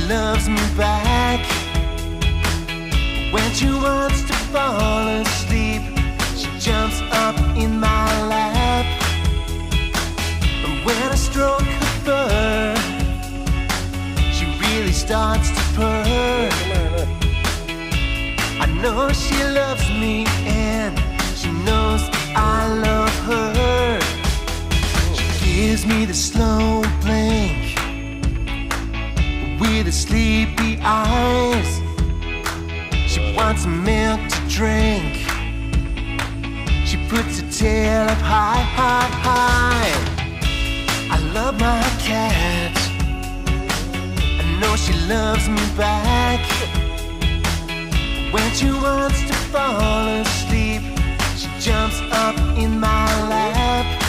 loves me back. When she wants to fall asleep, she jumps up in my lap. And when I stroke her fur, she really starts to purr. I know she loves me and she knows I love her. She gives me the slow blink with her sleepy eyes. She wants some milk to drink. She puts her tail up high, high, high. I love my cat. I know she loves me back. When she wants to fall asleep, she jumps up in my lap.